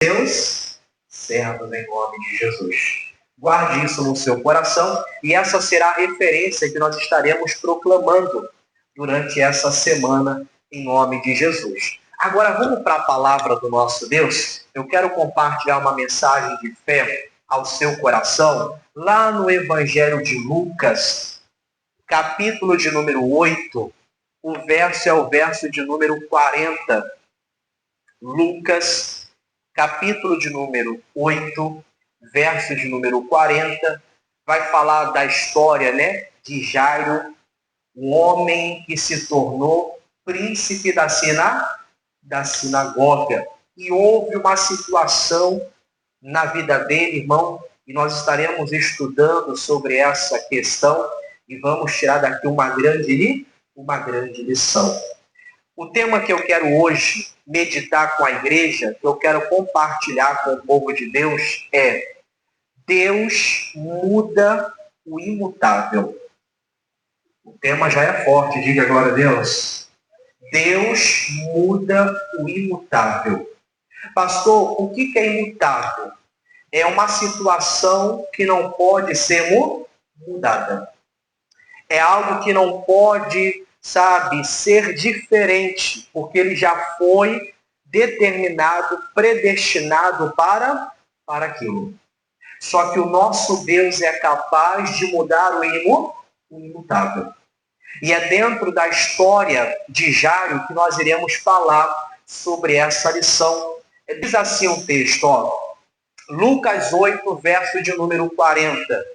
Deus, servos em nome de Jesus. Guarde isso no seu coração e essa será a referência que nós estaremos proclamando durante essa semana em nome de Jesus. Agora vamos para a palavra do nosso Deus. Eu quero compartilhar uma mensagem de fé ao seu coração lá no Evangelho de Lucas, capítulo de número 8, o verso é o verso de número 40. Lucas, capítulo de número 8, verso de número 40, vai falar da história, de Jairo, um homem que se tornou príncipe da sinagoga. E houve uma situação na vida dele, irmão, e nós estaremos estudando sobre essa questão e vamos tirar daqui uma grande lição. O tema que eu quero hoje meditar com a igreja, que eu quero compartilhar com o povo de Deus é: Deus muda o imutável. O tema já é forte, diga glória a Deus. Deus muda o imutável. Pastor, o que é imutável? É uma situação que não pode ser mudada. É algo que não pode, ser diferente, porque ele já foi determinado, predestinado para aquilo. Só que o nosso Deus é capaz de mudar o imutável. E é dentro da história de Jairo que nós iremos falar sobre essa lição. Diz assim um texto, Lucas 8, verso de número 40.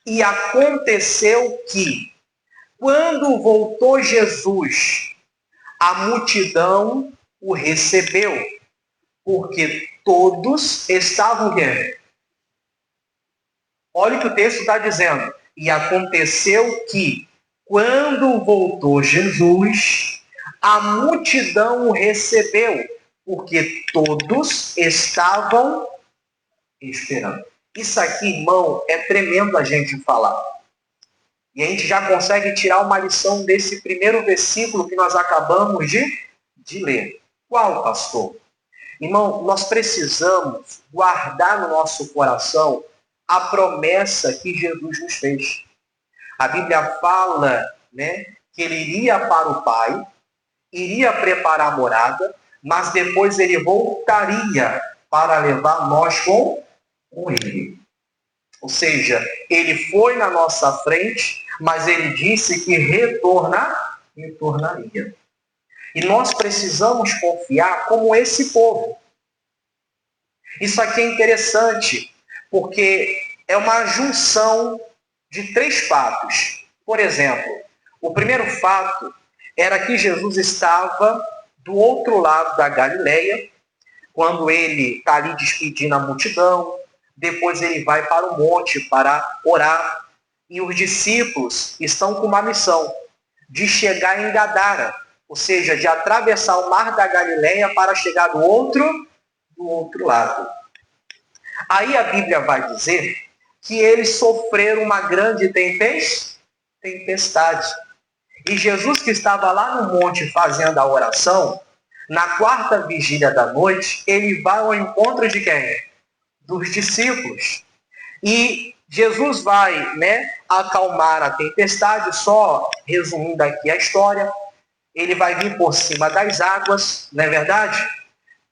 E aconteceu que, quando voltou Jesus, a multidão o recebeu, porque todos estavam quê? Olha o que o texto está dizendo. E aconteceu que, quando voltou Jesus, a multidão o recebeu, porque todos estavam esperando. Isso aqui, irmão, é tremendo a gente falar. E a gente já consegue tirar uma lição desse primeiro versículo que nós acabamos de ler. Qual, pastor? Irmão, nós precisamos guardar no nosso coração a promessa que Jesus nos fez. A Bíblia fala, que ele iria para o Pai, iria preparar a morada, mas depois ele voltaria para levar nós com ele. Ou seja, ele foi na nossa frente, mas ele disse que retornaria. E nós precisamos confiar como esse povo. Isso aqui é interessante, porque é uma junção de 3 fatos. Por exemplo, o primeiro fato era que Jesus estava do outro lado da Galileia, quando ele está ali despedindo a multidão. Depois ele vai para o monte para orar. E os discípulos estão com uma missão de chegar em Gadara, ou seja, de atravessar o mar da Galileia para chegar do outro lado. Aí a Bíblia vai dizer que eles sofreram uma grande tempestade. E Jesus, que estava lá no monte fazendo a oração, na 4ª vigília da noite, ele vai ao encontro de quem? Dos discípulos. E Jesus vai, acalmar a tempestade, só resumindo aqui a história. Ele vai vir por cima das águas, não é verdade?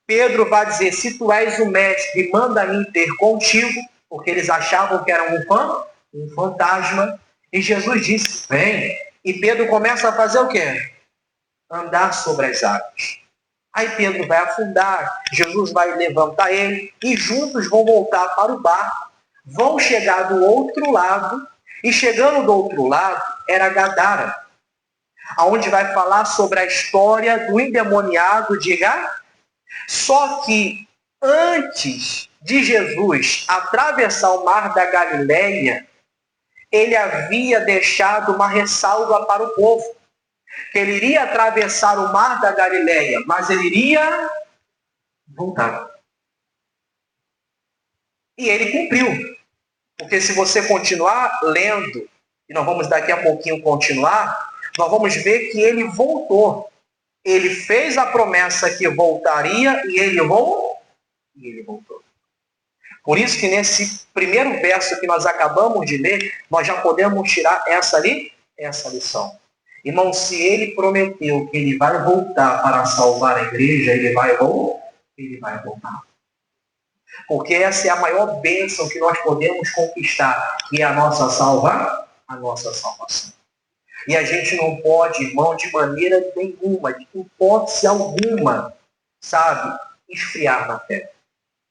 Pedro vai dizer: se tu és o mestre, manda-me ter contigo, porque eles achavam que era um fantasma. E Jesus disse: vem. E Pedro começa a fazer o quê? Andar sobre as águas. Aí Pedro vai afundar, Jesus vai levantar ele e juntos vão voltar para o barco, vão chegar do outro lado, e chegando do outro lado era Gadara, onde vai falar sobre a história do endemoniado de Gadara. Só que antes de Jesus atravessar o mar da Galileia, ele havia deixado uma ressalva para o povo. Que ele iria atravessar o mar da Galileia, mas ele iria voltar. E ele cumpriu. Porque se você continuar lendo, e nós vamos daqui a pouquinho continuar, nós vamos ver que ele voltou. Ele fez a promessa que voltaria e ele E ele voltou. Por isso que nesse primeiro verso que nós acabamos de ler, nós já podemos tirar essa lição. Irmão, se ele prometeu que ele vai voltar para salvar a igreja, ele vai voltar. Porque essa é a maior bênção que nós podemos conquistar, que é a nossa salvação. E a gente não pode, irmão, de maneira nenhuma, de hipótese alguma, sabe, esfriar na fé,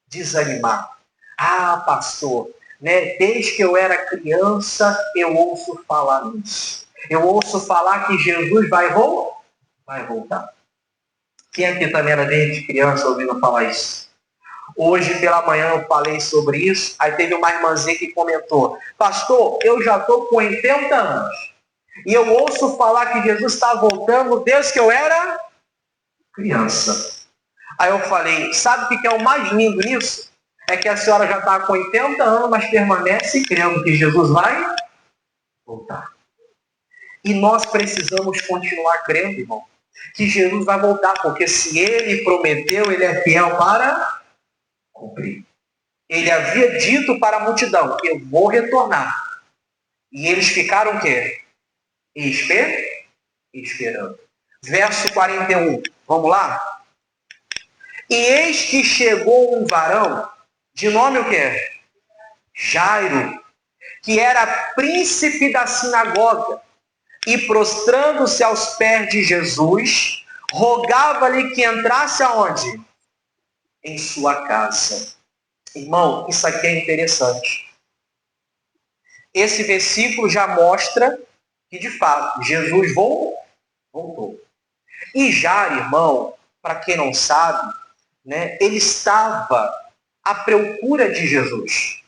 desanimar. Ah, pastor, né? Desde que eu era criança, eu ouço falar nisso. Eu ouço falar que Jesus vai voltar. Quem aqui também era desde criança ouvindo falar isso? Hoje pela manhã eu falei sobre isso, aí teve uma irmãzinha que comentou: pastor, eu já estou com 80 anos. E eu ouço falar que Jesus está voltando desde que eu era criança. Aí eu falei, sabe o que é o mais lindo nisso? É que a senhora já está com 80 anos, mas permanece crendo que Jesus vai voltar. E nós precisamos continuar crendo, irmão, que Jesus vai voltar, porque se ele prometeu, ele é fiel para cumprir. Ele havia dito para a multidão, eu vou retornar. E eles ficaram o quê? Esperando. Verso 41, vamos lá? E eis que chegou um varão, de nome o quê? Jairo, que era príncipe da sinagoga, e prostrando-se aos pés de Jesus, rogava-lhe que entrasse aonde? Em sua casa. Irmão, isso aqui é interessante. Esse versículo já mostra que, de fato, Jesus voltou. E Jairo, irmão, para quem não sabe, né, ele estava à procura de Jesus.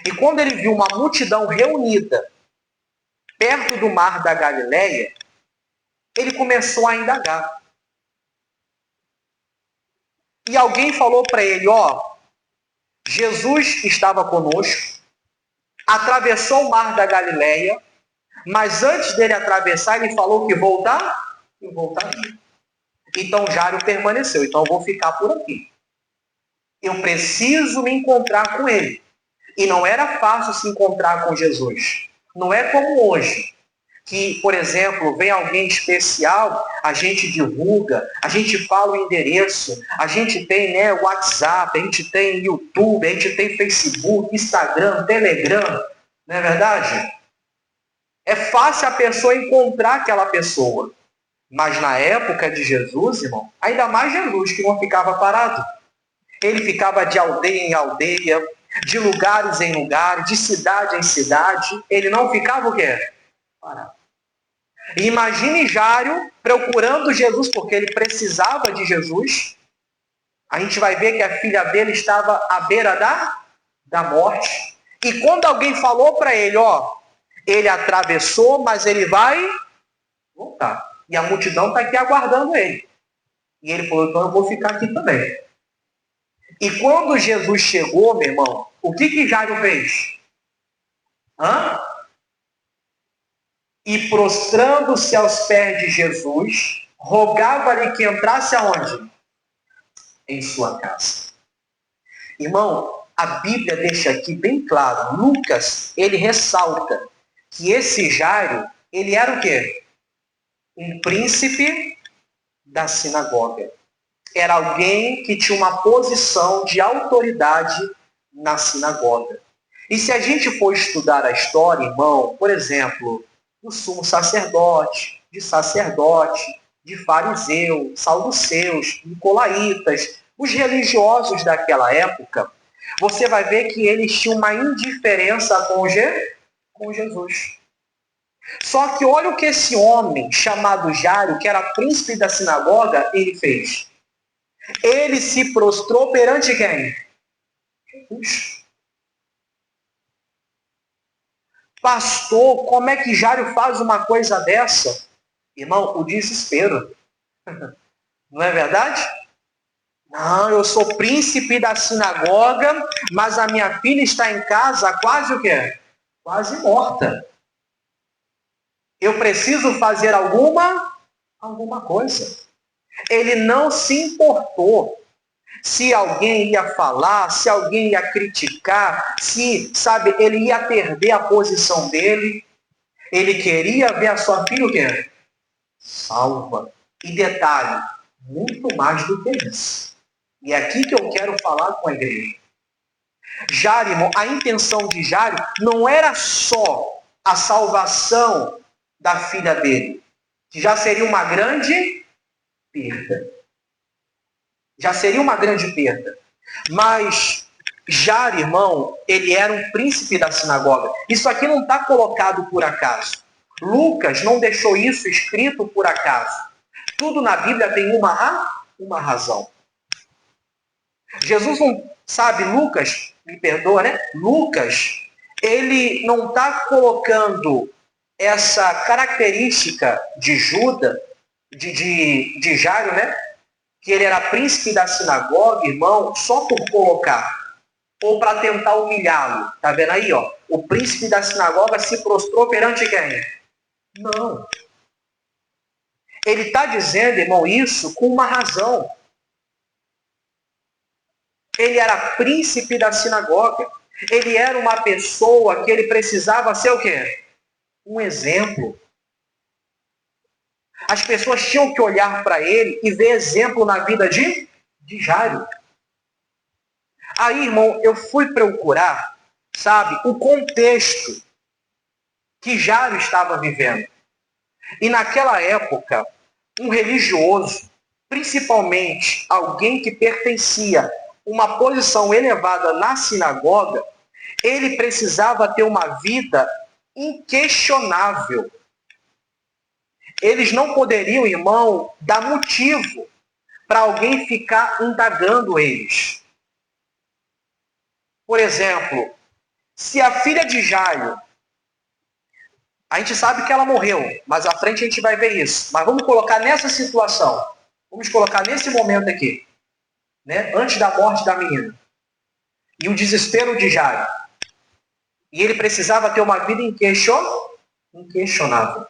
E quando ele viu uma multidão reunida perto do mar da Galileia, ele começou a indagar. E alguém falou para ele, Jesus estava conosco, atravessou o mar da Galileia, mas antes dele atravessar, ele falou que voltaria. Então Jairo permaneceu. Então eu vou ficar por aqui. Eu preciso me encontrar com ele. E não era fácil se encontrar com Jesus. Não é como hoje, que, por exemplo, vem alguém especial, a gente divulga, a gente fala o endereço, a gente tem WhatsApp, a gente tem YouTube, a gente tem Facebook, Instagram, Telegram. Não é verdade? É fácil a pessoa encontrar aquela pessoa. Mas na época de Jesus, irmão, ainda mais Jesus, que não ficava parado. Ele ficava de aldeia em aldeia, de lugares em lugares, de cidade em cidade. Ele não ficava o quê? Parado. E imagine Jairo procurando Jesus, porque ele precisava de Jesus. A gente vai ver que a filha dele estava à beira da morte. E quando alguém falou para ele, ele atravessou, mas ele vai voltar. E a multidão está aqui aguardando ele. E ele falou, então eu vou ficar aqui também. E quando Jesus chegou, meu irmão, o que Jairo fez? E prostrando-se aos pés de Jesus, rogava-lhe que entrasse aonde? Em sua casa. Irmão, a Bíblia deixa aqui bem claro, Lucas, ele ressalta que esse Jairo, ele era o quê? Um príncipe da sinagoga. Era alguém que tinha uma posição de autoridade na sinagoga. E se a gente for estudar a história, irmão, por exemplo, do sumo sacerdote, de fariseu, saduceus, nicolaítas, os religiosos daquela época, você vai ver que eles tinham uma indiferença com Jesus. Só que olha o que esse homem chamado Jairo, que era príncipe da sinagoga, ele fez. Ele se prostrou perante quem? Jesus. Pastor, como é que Jairo faz uma coisa dessa? Irmão, o desespero. Não é verdade? Não, eu sou príncipe da sinagoga, mas a minha filha está em casa quase o quê? Quase morta. Eu preciso fazer alguma coisa. Ele não se importou. se alguém ia falar, se alguém ia criticar, se, sabe, ele ia perder a posição dele. Ele queria ver a sua filha o quê? Salva. E detalhe, muito mais do que isso. E é aqui que eu quero falar com a igreja. Jário, irmão, a intenção de Jário não era só a salvação da filha dele, que já seria uma grande perda. Já seria uma grande perda. Mas Jário, irmão, ele era um príncipe da sinagoga. Isso aqui não está colocado por acaso. Lucas não deixou isso escrito por acaso. Tudo na Bíblia tem uma razão. Jesus não sabe, Lucas, me perdoa, né? Lucas, ele não está colocando essa característica de Judas, de Jairo, né? Que ele era príncipe da sinagoga, irmão, só por colocar, ou para tentar humilhá-lo. Tá vendo aí, ó? O príncipe da sinagoga se prostrou perante quem? Não. Ele está dizendo, irmão, isso com uma razão. Ele era príncipe da sinagoga. Ele era uma pessoa que ele precisava ser o quê? Um exemplo. As pessoas tinham que olhar para ele e ver exemplo na vida de Jairo. Aí, irmão, eu fui procurar, sabe, o contexto que Jairo estava vivendo. E naquela época, um religioso, principalmente alguém que pertencia a uma posição elevada na sinagoga, ele precisava ter uma vida inquestionável. Eles não poderiam, irmão, dar motivo para alguém ficar indagando eles. Por exemplo, se a filha de Jairo, a gente sabe que ela morreu, mas à frente a gente vai ver isso. Mas vamos colocar nessa situação. Vamos colocar nesse momento aqui. Né? Antes da morte da menina. E o desespero de Jairo. E ele precisava ter uma vida inquestionável.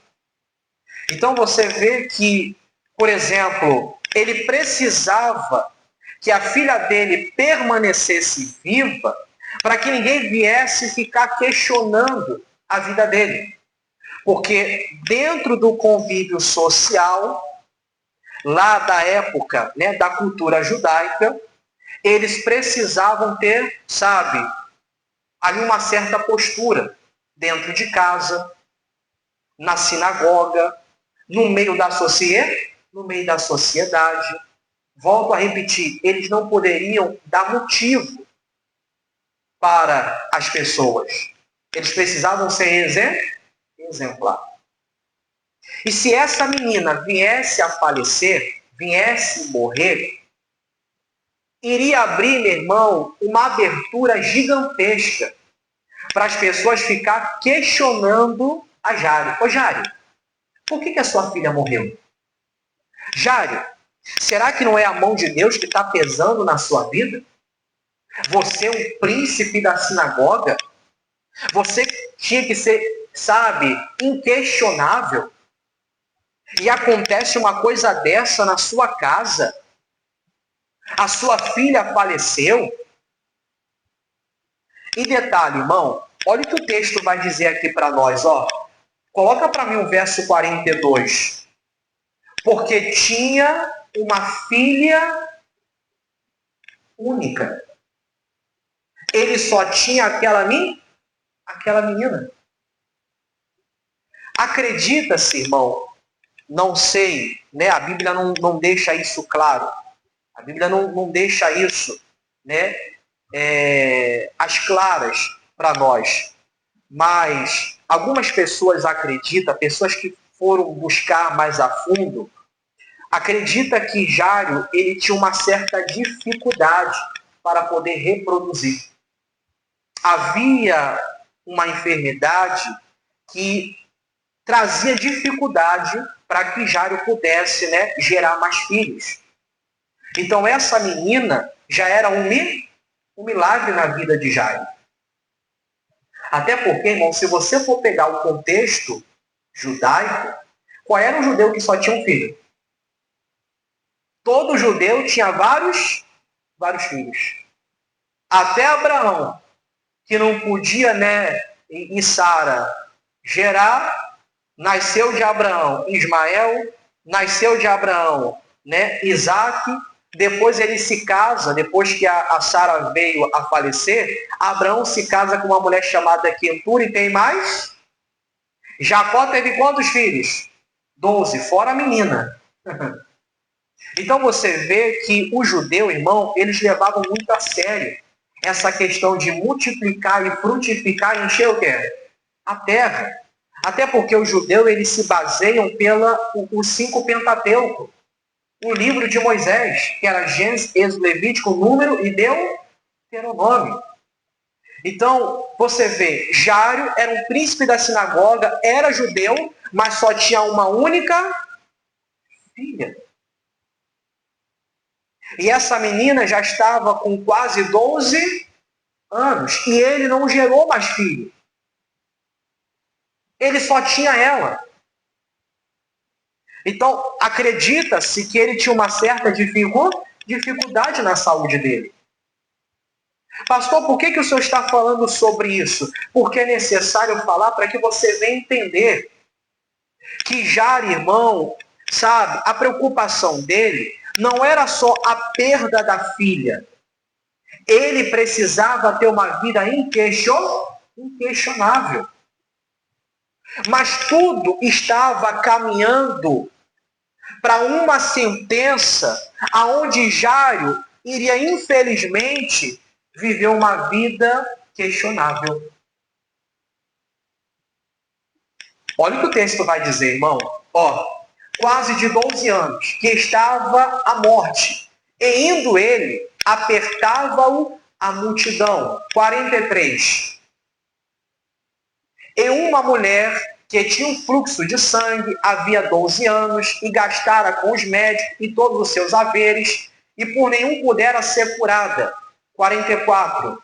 Então você vê que, por exemplo, ele precisava que a filha dele permanecesse viva para que ninguém viesse ficar questionando a vida dele. Porque dentro do convívio social, lá da época, né, da cultura judaica, eles precisavam ter, sabe, ali uma certa postura dentro de casa, na sinagoga, no meio da sociedade. Volto a repetir, eles não poderiam dar motivo para as pessoas. Eles precisavam ser exemplar. E se essa menina viesse a falecer, viesse morrer, iria abrir, meu irmão, uma abertura gigantesca para as pessoas ficar questionando a Jário. Ô Jário, por que a sua filha morreu? Jário, será que não é a mão de Deus que está pesando na sua vida? Você é um príncipe da sinagoga? Você tinha que ser, sabe, inquestionável? E acontece uma coisa dessa na sua casa? A sua filha faleceu? E detalhe, irmão, olha o que o texto vai dizer aqui para nós, ó. Coloca para mim o verso 42. Porque tinha uma filha única. Ele só tinha aquela menina. Acredita-se, irmão, não sei, né? A Bíblia não deixa isso claro. A Bíblia não deixa isso, né? As claras para nós. Mas algumas pessoas acreditam, pessoas que foram buscar mais a fundo, acredita que Jário ele tinha uma certa dificuldade para poder reproduzir. Havia uma enfermidade que trazia dificuldade para que Jário pudesse, né, gerar mais filhos. Então essa menina já era um milagre na vida de Jário. Até porque, irmão, se você for pegar o contexto judaico, qual era o judeu que só tinha um filho? Todo judeu tinha vários vários filhos. Até Abraão, que não podia, e Sara gerar, nasceu de Abraão Ismael, nasceu de Abraão, Isaac. Depois ele se casa, depois que a Sara veio a falecer, Abraão se casa com uma mulher chamada Quentura e tem mais. Jacó teve quantos filhos? 12, fora a menina. Então você vê que o judeu, irmão, eles levavam muito a sério essa questão de multiplicar e frutificar e encher o quê? A terra. Até porque os judeus, eles se baseiam os 5 Pentateuco. O livro de Moisés, que era Gênesis, Êxodo, Levítico, Número e Deuteronômio. Então, você vê, Jário era um príncipe da sinagoga, era judeu, mas só tinha uma única filha. E essa menina já estava com quase 12 anos. E ele não gerou mais filho. Ele só tinha ela. Então, acredita-se que ele tinha uma certa dificuldade na saúde dele. Pastor, por que o senhor está falando sobre isso? Porque é necessário falar para que você venha entender que Jário, irmão, sabe, a preocupação dele não era só a perda da filha. Ele precisava ter uma vida inquestionável. Mas tudo estava caminhando para uma sentença aonde Jário iria, infelizmente, viver uma vida questionável. Olha o que o texto vai dizer, irmão. Quase de 12 anos, que estava à morte. E indo ele, apertava-o a multidão. 43. E uma mulher que tinha um fluxo de sangue havia 12 anos e gastara com os médicos e todos os seus haveres, e por nenhum pudera ser curada. 44.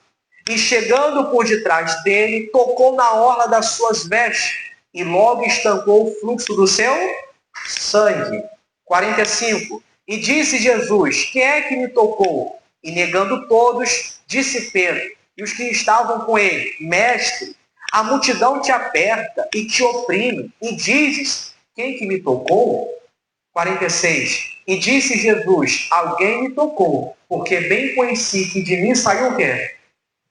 E chegando por detrás dele, tocou na orla das suas vestes, e logo estancou o fluxo do seu sangue. 45. E disse Jesus: quem é que me tocou? E negando todos, disse Pedro e os que estavam com ele: Mestre, a multidão te aperta e te oprime, e dizes: quem que me tocou? 46. E disse Jesus: alguém me tocou, porque bem conheci que de mim saiu o quê?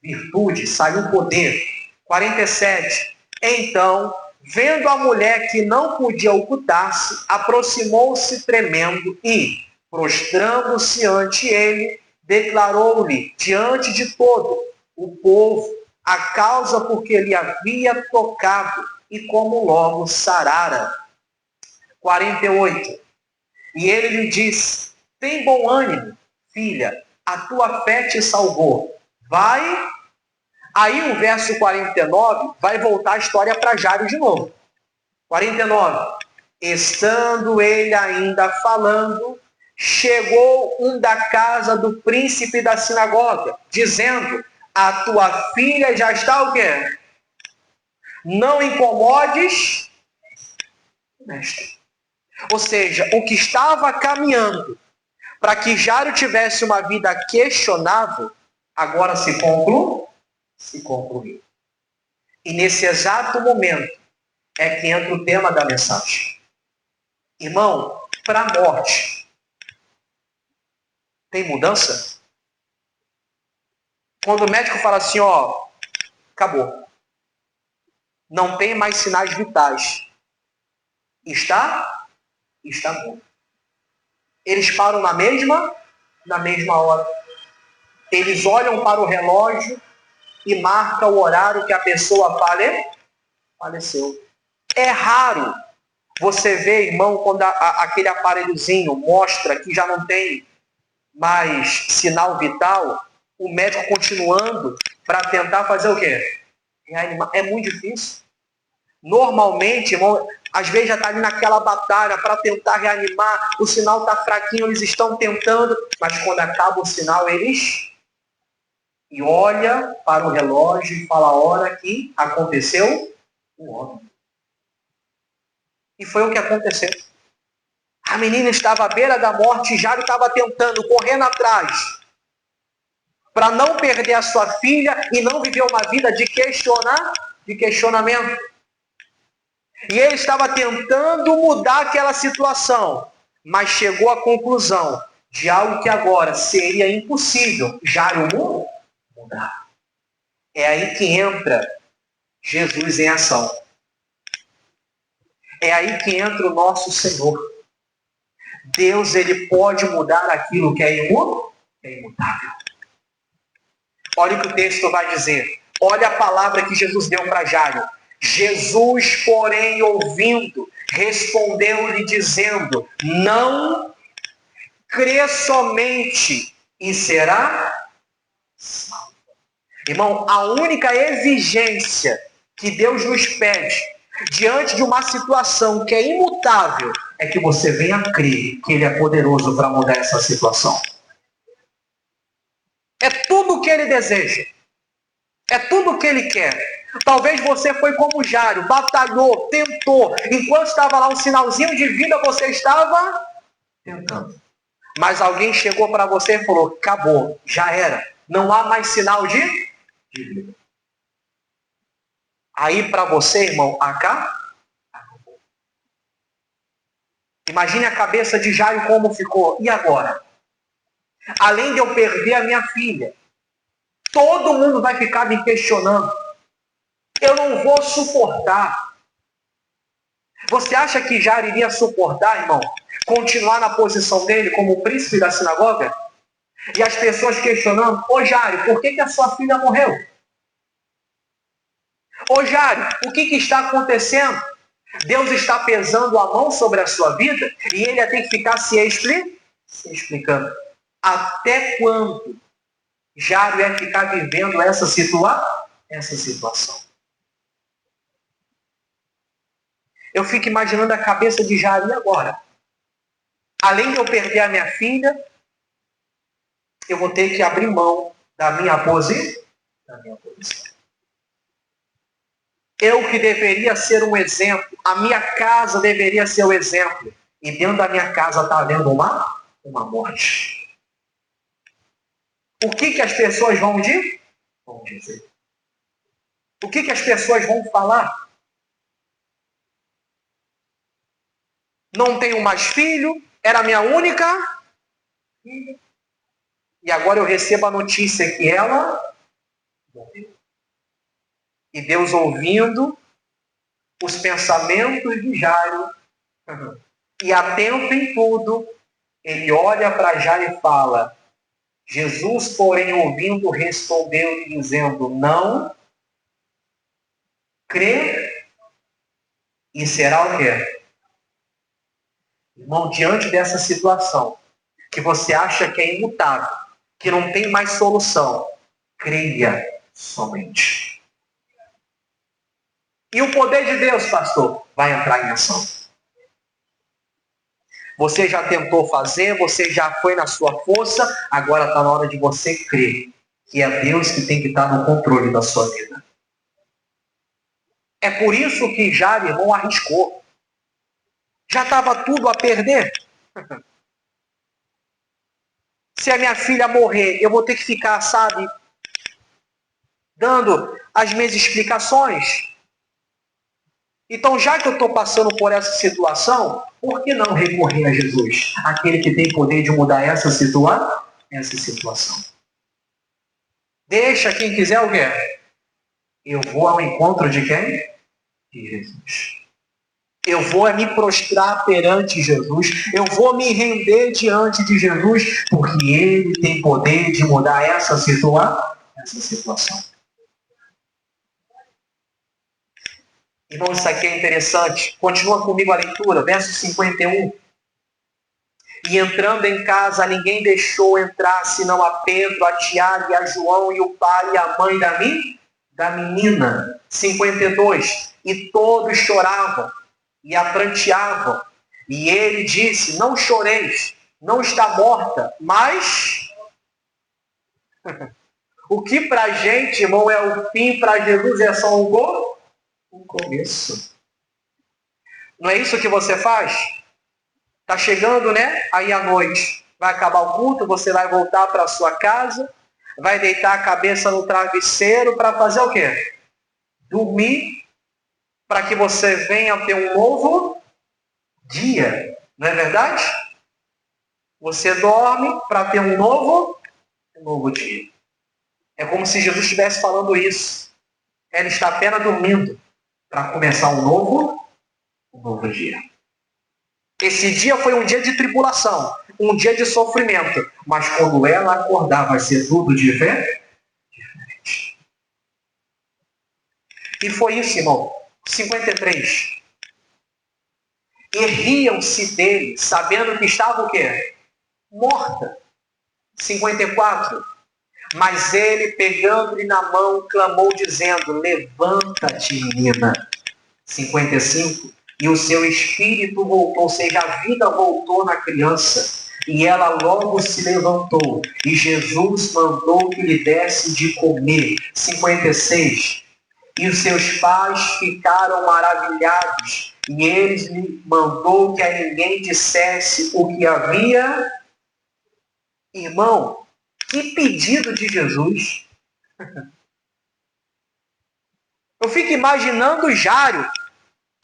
Virtude, saiu poder. 47. Então, vendo a mulher que não podia ocultar-se, aproximou-se tremendo e, prostrando-se ante ele, declarou-lhe diante de todo o povo a causa porque lhe havia tocado e como logo sarara. 48. E ele lhe disse: tem bom ânimo, filha, a tua fé te salvou. Vai. Aí o verso 49 vai voltar a história para Jário de novo. 49. Estando ele ainda falando, chegou um da casa do príncipe da sinagoga, dizendo: a tua filha já está o quê? Não incomodes, mestre. Ou seja, o que estava caminhando para que Jário tivesse uma vida questionável, agora se concluiu. E nesse exato momento é que entra o tema da mensagem. Irmão, para a morte, tem mudança? Quando o médico fala assim, acabou. Não tem mais sinais vitais. Está bom. Eles param na mesma hora. Eles olham para o relógio e marcam o horário que a pessoa faleceu. É raro você ver, irmão, quando aquele aparelhozinho mostra que já não tem mais sinal vital, o médico continuando para tentar fazer o quê? Reanimar. É muito difícil. Normalmente, irmão, às vezes já está ali naquela batalha para tentar reanimar, o sinal está fraquinho, eles estão tentando, mas quando acaba o sinal, eles e olha para o relógio e fala a hora que aconteceu o óbito. E foi o que aconteceu. A menina estava à beira da morte e Jário estava tentando, correndo atrás. para não perder a sua filha e não viver uma vida de questionamento. E ele estava tentando mudar aquela situação, mas chegou à conclusão de algo que agora seria impossível Jairo mudar. É aí que entra Jesus em ação. É aí que entra o nosso Senhor. Deus, ele pode mudar aquilo que é imutável. Olha o que o texto vai dizer. Olha a palavra que Jesus deu para Jairo. Jesus, porém, ouvindo, respondeu-lhe dizendo: não crê somente e será salvo. Irmão, a única exigência que Deus nos pede diante de uma situação que é imutável é que você venha crer que Ele é poderoso para mudar essa situação. É tudo o que Ele deseja. É tudo o que Ele quer. Talvez você foi como Jairo, batalhou, tentou. Enquanto estava lá um sinalzinho de vida, você estava tentando. Mas alguém chegou para você e falou: acabou, já era. Não há mais sinal de vida. Aí para você, irmão, acabou. Imagine a cabeça de Jairo como ficou. E agora? Além de eu perder a minha filha, todo mundo vai ficar me questionando. Eu não vou suportar. Você acha que Jairo iria suportar, irmão, continuar na posição dele como príncipe da sinagoga? E as pessoas questionando: ô Jairo, por que a sua filha morreu? Ô Jairo, o que está acontecendo? Deus está pesando a mão sobre a sua vida e ele ia ter que ficar se explicando. Até quando Jairo ia ficar vivendo essa situação? Eu fico imaginando a cabeça de Jairo. E agora? Além de eu perder a minha filha, eu vou ter que abrir mão da minha posição. Eu que deveria ser um exemplo, a minha casa deveria ser o exemplo. E dentro da minha casa está havendo uma morte. O que as pessoas vão dizer? O que as pessoas vão falar? Não tenho mais filho, era minha única filha. E agora eu recebo a notícia que ela morreu. E Deus, ouvindo os pensamentos de Jairo, e atento em tudo, ele olha para Jairo e fala: Jesus, porém, ouvindo, respondeu dizendo: não crê e será o quê? Irmão, diante dessa situação, que você acha que é imutável, que não tem mais solução, creia somente. E o poder de Deus, pastor, vai entrar em ação. Você já tentou fazer, você já foi na sua força, agora está na hora de você crer que é Deus que tem que estar no controle da sua vida. É por isso que Jairo, irmão, arriscou. Já estava tudo a perder. Se a minha filha morrer, eu vou ter que ficar, sabe, dando as minhas explicações. Então, já que eu estou passando por essa situação, por que não recorrer a Jesus? Aquele que tem poder de mudar essa situação. Deixa quem quiser o quê? Eu vou ao encontro de quem? De Jesus. Eu vou me prostrar perante Jesus. Eu vou me render diante de Jesus, porque Ele tem poder de mudar essa situação. Irmão, isso aqui é interessante. Continua comigo a leitura, verso 51. E entrando em casa, ninguém deixou entrar, senão a Pedro, a Tiago e a João e o pai e a mãe da menina. 52. E todos choravam e a pranteavam. E ele disse: não choreis, não está morta, mas... O que para a gente, irmão, é o fim, para Jesus é só um começo. Não é isso que você faz? Está chegando, né? Aí à noite vai acabar o culto, você vai voltar para a sua casa, vai deitar a cabeça no travesseiro para fazer o quê? Dormir, para que você venha ter um novo dia. Não é verdade? Você dorme para ter um novo dia. É como se Jesus estivesse falando isso. Ela está apenas dormindo para começar um novo dia. Esse dia foi um dia de tribulação, um dia de sofrimento. Mas quando ela acordar, vai ser tudo diferente. E foi isso, irmão. 53. E riam-se dele, sabendo que estava o quê? Morta. 54. Mas ele, pegando-lhe na mão, clamou, dizendo: levanta-te, menina. 55. E o seu espírito voltou, ou seja, a vida voltou na criança. E ela logo se levantou. E Jesus mandou que lhe desse de comer. 56. E os seus pais ficaram maravilhados. E eles lhe mandou que a ninguém dissesse o que havia. Irmão, que pedido de Jesus. Eu fico imaginando Jário,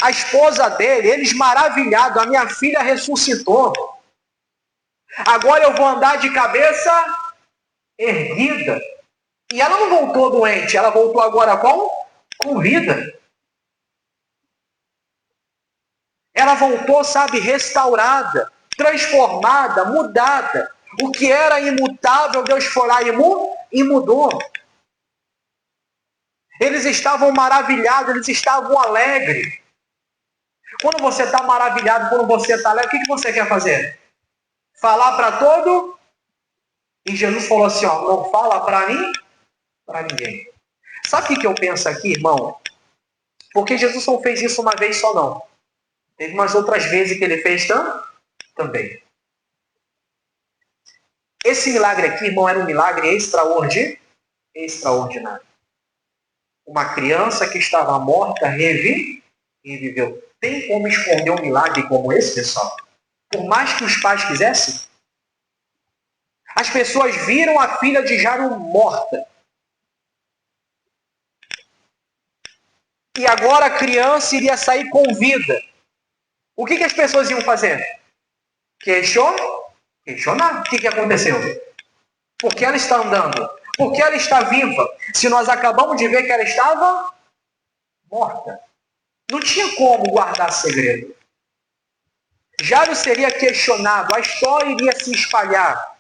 a esposa dele, eles maravilhados. A minha filha ressuscitou. Agora eu vou andar de cabeça erguida. E ela não voltou doente, ela voltou agora com vida. Ela voltou, sabe, restaurada, transformada, mudada. O que era imutável, Deus foi lá e mudou. Eles estavam maravilhados, eles estavam alegres. Quando você está maravilhado, quando você está alegre, o que você quer fazer? Falar para todo? E Jesus falou assim, ó, não fala para mim, para ninguém. Sabe o que eu penso aqui, irmão? Porque Jesus não fez isso uma vez só, não. Teve umas outras vezes que ele fez também. Esse milagre aqui, irmão, era um milagre extraordinário. Uma criança que estava morta reviveu. Tem como esconder um milagre como esse, pessoal? Por mais que os pais quisessem? As pessoas viram a filha de Jairo morta. E agora a criança iria sair com vida. O que as pessoas iam fazer? Questionar. O que aconteceu? Por que ela está andando? Por que ela está viva? Se nós acabamos de ver que ela estava morta. Não tinha como guardar segredo. Jairo seria questionado, a história iria se espalhar.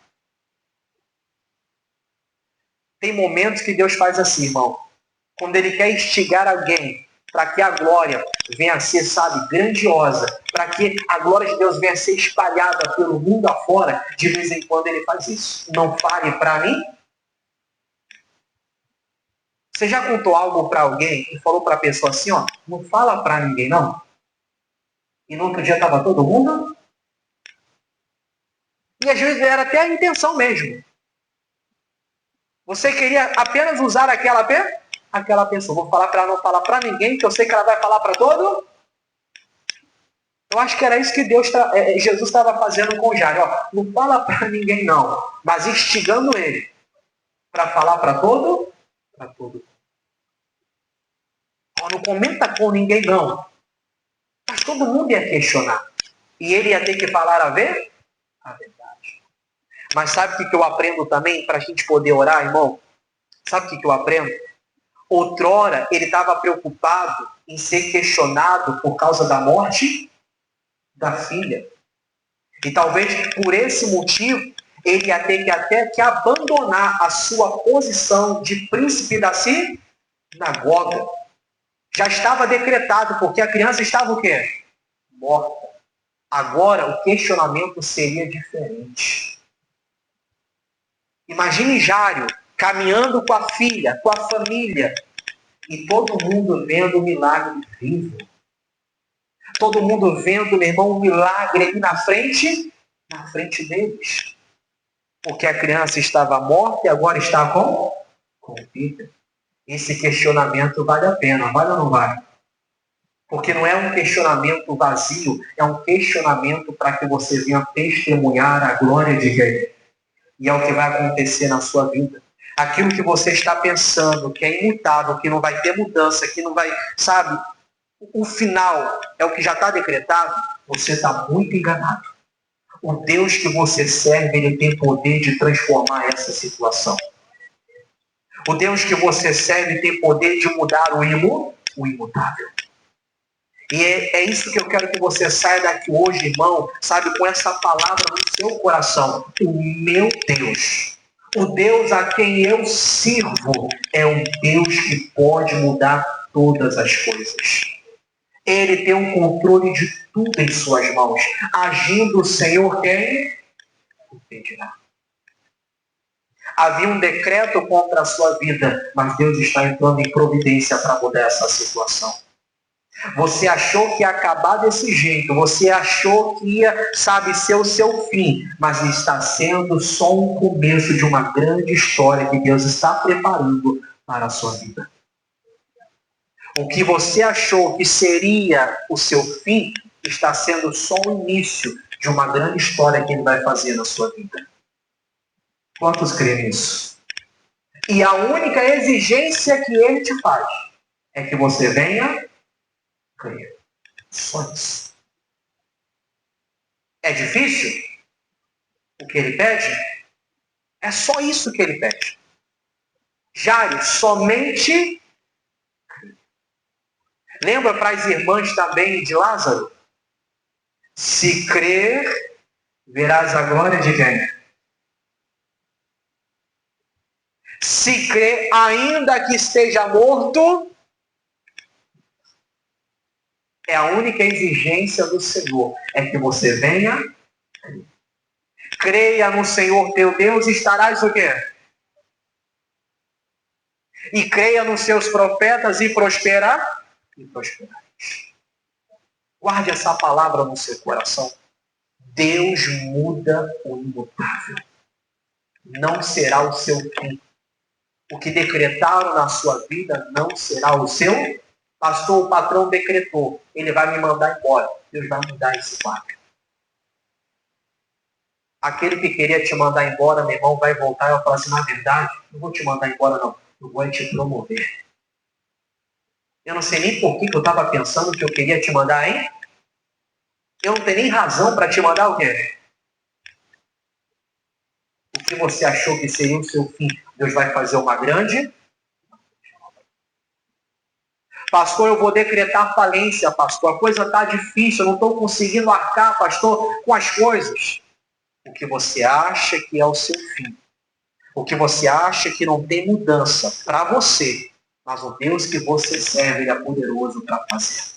Tem momentos que Deus faz assim, irmão. Quando Ele quer instigar alguém para que a glória venha a ser, sabe, grandiosa, para que a glória de Deus venha a ser espalhada pelo mundo afora, de vez em quando Ele faz isso. Não fale para mim. Você já contou algo para alguém e falou para a pessoa assim, ó, não fala para ninguém, não? E no outro dia estava todo mundo? E às vezes era até a intenção mesmo. Você queria apenas usar aquela pessoa. Vou falar para ela não falar para ninguém, que eu sei que ela vai falar para todo. Eu acho que era isso que Jesus estava fazendo com o Jairo. Ó, não fala para ninguém não, mas instigando ele para falar para todo. Para todo. Ó, não comenta com ninguém não. Mas todo mundo ia questionar. E ele ia ter que falar a verdade. Mas sabe o que eu aprendo também para a gente poder orar, irmão? Sabe o que eu aprendo? Outrora, ele estava preocupado em ser questionado por causa da morte da filha. E talvez por esse motivo, ele ia ter que até que abandonar a sua posição de príncipe da sinagoga. Já estava decretado, porque a criança estava o quê? Morta. Agora, o questionamento seria diferente. Imagine Jário caminhando com a filha, com a família, e todo mundo vendo o milagre vivo. Todo mundo vendo, meu irmão, um milagre aqui na frente deles. Porque a criança estava morta e agora está com vida. Esse questionamento vale a pena, vale ou não vale? Porque não é um questionamento vazio, é um questionamento para que você venha testemunhar a glória de Deus. E é o que vai acontecer na sua vida. aquilo que você está pensando, que é imutável, que não vai ter mudança, que não vai, sabe, o final é o que já está decretado, você está muito enganado. O Deus que você serve, ele tem poder de transformar essa situação. O Deus que você serve tem poder de mudar o imutável. E é isso que eu quero que você saia daqui hoje, irmão, sabe, com essa palavra no seu coração. O meu Deus, o Deus a quem eu sirvo, é um Deus que pode mudar todas as coisas. Ele tem um controle de tudo em suas mãos. Agindo o Senhor, quem impedirá? Havia um decreto contra a sua vida, mas Deus está entrando em providência para mudar essa situação. Você achou que ia acabar desse jeito, você achou que ia, sabe, ser o seu fim, mas está sendo só um começo de uma grande história que Deus está preparando para a sua vida. O que você achou que seria o seu fim, está sendo só o início de uma grande história que Ele vai fazer na sua vida. Quantos creem nisso? E a única exigência que Ele te faz é que você venha crer. Só isso. É difícil? O que Ele pede? É só isso que Ele pede. Jairo, somente lembra para as irmãs também de Lázaro? Se crer, verás a glória de quem? Se crer, ainda que esteja morto, é a única exigência do Senhor, é que você venha. Creia no Senhor teu Deus e estarás o quê? E creia nos seus profetas e prosperarás. Guarde essa palavra no seu coração. Deus muda o imutável. Não será o seu fim. O que decretaram na sua vida não será o seu. Pastor, o patrão decretou. Ele vai me mandar embora. Deus vai mudar esse quadro. Aquele que queria te mandar embora, meu irmão, vai voltar e vai falar assim, na verdade, não vou te mandar embora não. Eu vou te promover. Eu não sei nem por que eu estava pensando que eu queria te mandar, hein? Eu não tenho nem razão para te mandar o quê? O que você achou que seria o seu fim, Deus vai fazer uma grande. Pastor, eu vou decretar falência, pastor. A coisa está difícil, eu não estou conseguindo arcar, pastor, com as coisas. O que você acha que é o seu fim. O que você acha que não tem mudança para você. Mas o Deus que você serve, Ele é poderoso para fazer.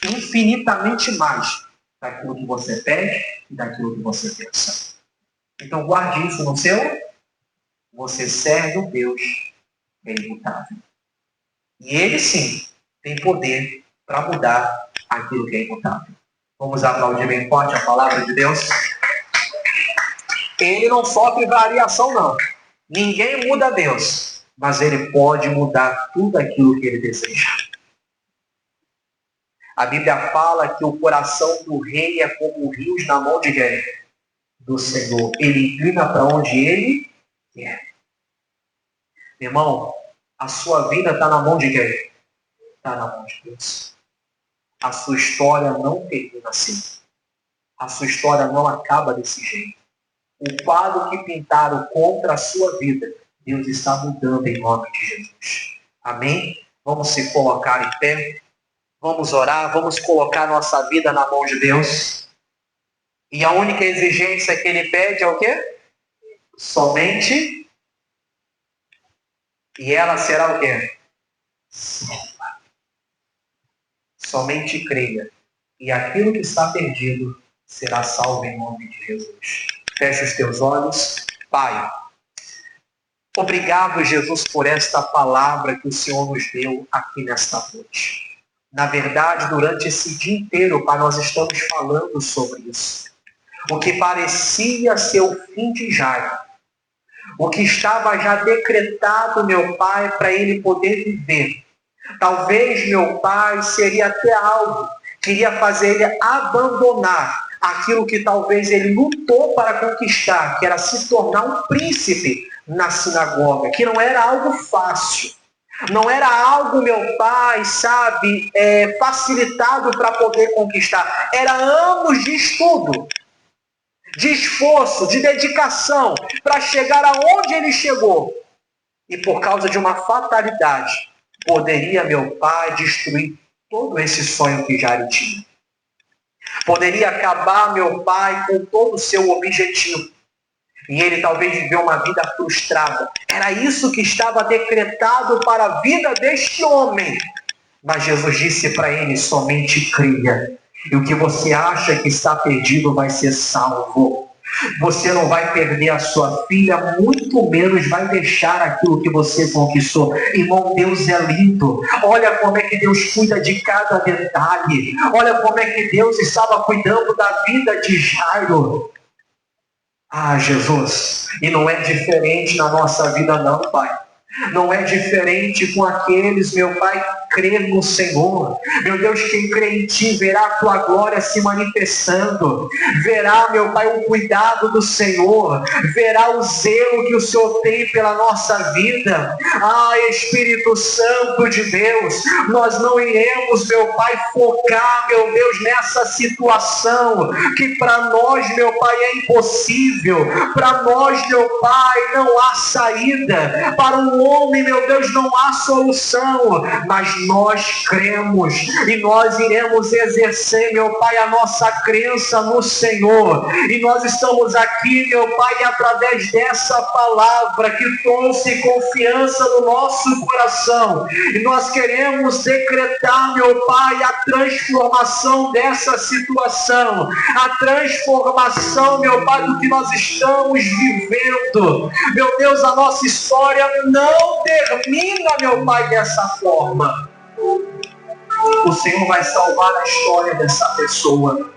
Infinitamente mais daquilo que você pede e daquilo que você pensa. Então guarde isso no seu. Você serve o Deus que é imutável. E Ele sim tem poder para mudar aquilo que é imutável. Vamos aplaudir bem forte a palavra de Deus. Ele não sofre variação não. Ninguém muda Deus. Mas Ele pode mudar tudo aquilo que Ele deseja. A Bíblia fala que o coração do rei é como rios na mão de quem? Do Senhor. Ele inclina para onde Ele quer. Irmão, a sua vida está na mão de quem? Está na mão de Deus. A sua história não termina assim. A sua história não acaba desse jeito. O quadro que pintaram contra a sua vida, Deus está mudando em nome de Jesus. Amém? Vamos se colocar em pé. Vamos orar. Vamos colocar nossa vida na mão de Deus. E a única exigência que Ele pede é o quê? Somente. E ela será o quê? Salva. Somente creia. E aquilo que está perdido será salvo em nome de Jesus. Feche os teus olhos. Pai, obrigado, Jesus, por esta palavra que o Senhor nos deu aqui nesta noite. Na verdade, durante esse dia inteiro, Pai, nós estamos falando sobre isso. O que parecia ser o fim de Jairo. O que estava já decretado, meu Pai, para ele poder viver. Talvez, meu Pai, seria até algo que iria fazer ele abandonar aquilo que talvez ele lutou para conquistar, que era se tornar um príncipe na sinagoga, que não era algo fácil. Não era algo, meu pai, sabe, facilitado para poder conquistar. Era anos de estudo, de esforço, de dedicação, para chegar aonde ele chegou. E por causa de uma fatalidade, poderia, meu pai, destruir todo esse sonho que já ele tinha. Poderia acabar, meu pai, com todo o seu objetivo. E ele talvez viveu uma vida frustrada. Era isso que estava decretado para a vida deste homem. Mas Jesus disse para ele, somente creia. E o que você acha que está perdido vai ser salvo. Você não vai perder a sua filha, muito menos vai deixar aquilo que você conquistou. Irmão, Deus é lindo. Olha como é que Deus cuida de cada detalhe. Olha como é que Deus estava cuidando da vida de Jairo. Ah, Jesus, e não é diferente na nossa vida não, Pai. Não é diferente com aqueles, meu Pai, que crê no Senhor. Meu Deus, quem crê em Ti verá a Tua glória se manifestando. Verá, meu Pai, o cuidado do Senhor. Verá o zelo que o Senhor tem pela nossa vida. Ah, Espírito Santo de Deus, nós não iremos, meu Pai, focar, meu Deus, nessa situação que para nós, meu Pai, é impossível. Para nós, meu Pai, não há saída. Para um homem, meu Deus, não há solução, mas nós cremos e nós iremos exercer, meu Pai, a nossa crença no Senhor. E nós estamos aqui, meu Pai, através dessa palavra que trouxe confiança no nosso coração. E nós queremos decretar, meu Pai, a transformação dessa situação, a transformação, meu Pai, do que nós estamos vivendo. Meu Deus, a nossa história não termina, meu Pai, dessa forma. O Senhor vai salvar a história dessa pessoa.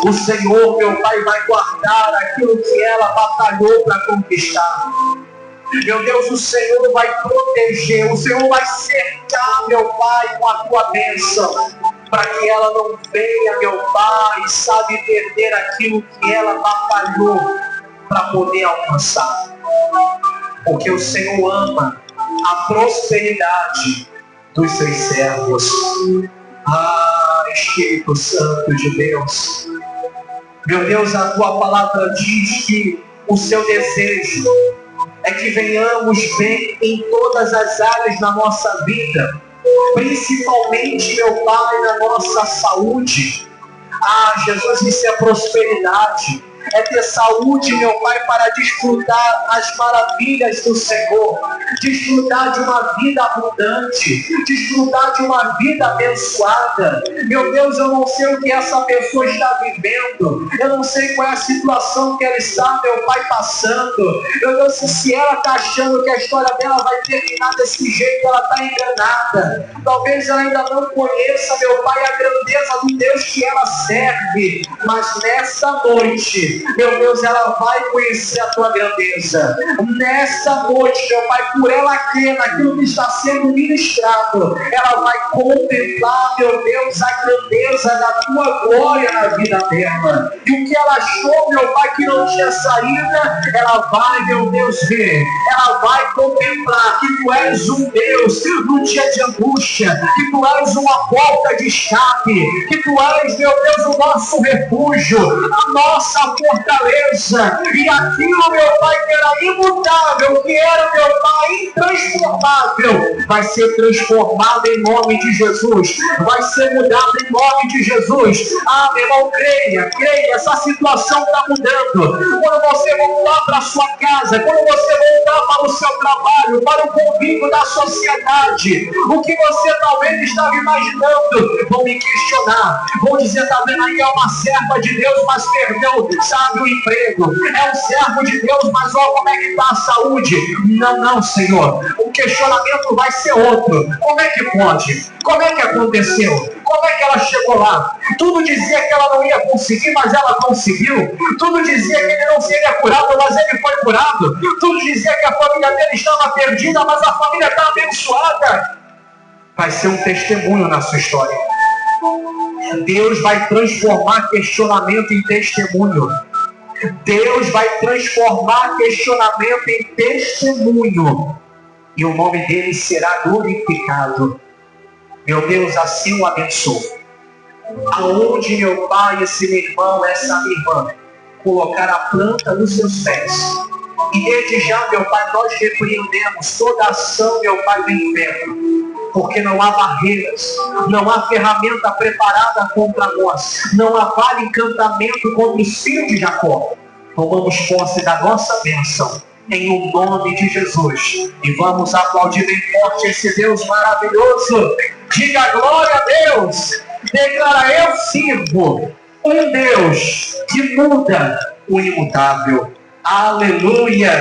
O Senhor, meu Pai, vai guardar aquilo que ela batalhou para conquistar. Meu Deus, o Senhor vai proteger, o Senhor vai cercar, meu Pai, com a Tua bênção, para que ela não venha, meu Pai, sabe, perder aquilo que ela batalhou para poder alcançar. Porque o Senhor ama a prosperidade dos seus servos. Ah, Espírito Santo de Deus. Meu Deus, a Tua palavra diz que o Seu desejo é que venhamos bem em todas as áreas da nossa vida. Principalmente, meu Pai, na nossa saúde. Ah, Jesus, isso é prosperidade. É ter saúde, meu Pai, para desfrutar as maravilhas do Senhor, desfrutar de uma vida abundante, desfrutar de uma vida abençoada. Meu Deus, eu não sei o que essa pessoa está vivendo, eu não sei qual é a situação que ela está, meu Pai, passando. Meu Deus, se ela está achando que a história dela vai terminar desse jeito, ela está enganada. Talvez ela ainda não conheça, meu Pai, a grandeza do Deus que ela serve, mas nessa noite, meu Deus, ela vai conhecer a Tua grandeza. Nessa noite, meu Pai, por ela crer naquilo que está sendo ministrado, ela vai contemplar, meu Deus, a grandeza da Tua glória na vida dela. E o que ela achou, meu Pai, que não tinha saída, ela vai, meu Deus, ver. Ela vai contemplar que Tu és um Deus no dia de angústia, que Tu és uma porta de escape, que Tu és, meu Deus, o nosso refúgio, a nossa fortaleza. E aquilo, meu Pai, que era imutável, que era, meu Pai, intransformável, vai ser transformado em nome de Jesus, vai ser mudado em nome de Jesus. Ah, meu irmão, creia, essa situação está mudando. Quando você voltar para a sua casa, quando você voltar para o seu trabalho, para o convívio da sociedade, o que você talvez estava imaginando, vão me questionar, vão dizer, tá vendo aí, é uma serva de Deus, mas perdeu, sabe, o emprego, é um servo de Deus, mas olha como é que está a saúde. Não, Senhor, o questionamento vai ser outro. Como é que pode? Como é que aconteceu? Como é que ela chegou lá? Tudo dizia que ela não ia conseguir, mas ela conseguiu. Tudo dizia que ele não seria curado, mas ele foi curado. Tudo dizia que a família dele estava perdida, mas a família está abençoada. Vai ser um testemunho na sua história. Deus vai transformar questionamento em testemunho. Deus vai transformar questionamento em testemunho. E o nome dele será glorificado. Meu Deus, assim o abençoo. Aonde meu pai, esse meu irmão, essa minha irmã, colocar a planta nos seus pés. E desde já, meu pai, nós repreendemos toda ação, meu pai, do inferno. Porque não há barreiras, não há ferramenta preparada contra nós, não há vale encantamento contra os filhos de Jacó. Tomamos posse da nossa bênção, em o nome de Jesus. E vamos aplaudir bem forte esse Deus maravilhoso. Diga glória a Deus. Declara: eu sirvo um Deus que muda o imutável. Aleluia.